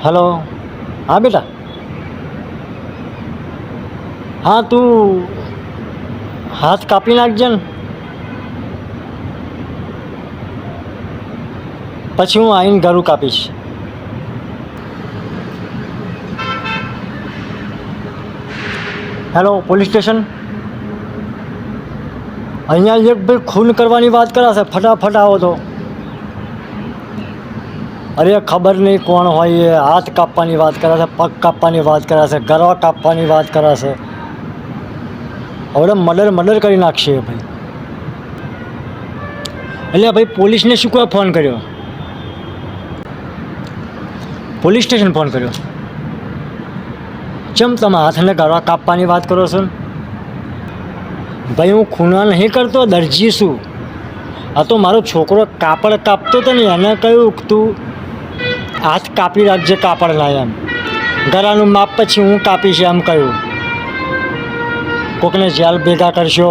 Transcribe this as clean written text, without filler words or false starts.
Hello. હા બેટા. હા તું હાથ કાપી નાખજે ને, પછી હું આવીને ઘરું કાપીશ. Hello, police station. અહીંયા એક ભાઈ ખૂન કરવાની વાત કરાશે, ફટાફટ આવો તો. અરે ખબર નહીં કોણ હોય એ, હાથ કાપવાની વાત કરાશે, પગ કાપવાની વાત કરાશે, ગળા કાપવાની વાત કરાશે. હવે મર્ડર કરી નાખશે એ ભાઈ. એટલે ભાઈ પોલીસને શું કોઈ ફોન કર્યો? પોલીસ સ્ટેશન ફોન કર્યો. ચમ તમે હાથને ગળા કાપવાની વાત કરો છો ને? ભાઈ હું ખૂના નહીં કરતો, દરજી છું. આ તો મારો છોકરો કાપડ કાપતો હતો ને, એને કહ્યું તું હાથ કાપી રાખજે કાપડ ના, એમ ગળાનું માપ પછી હું કાપીશ એમ કહ્યું. કોકને જેલ ભેગા કરશો.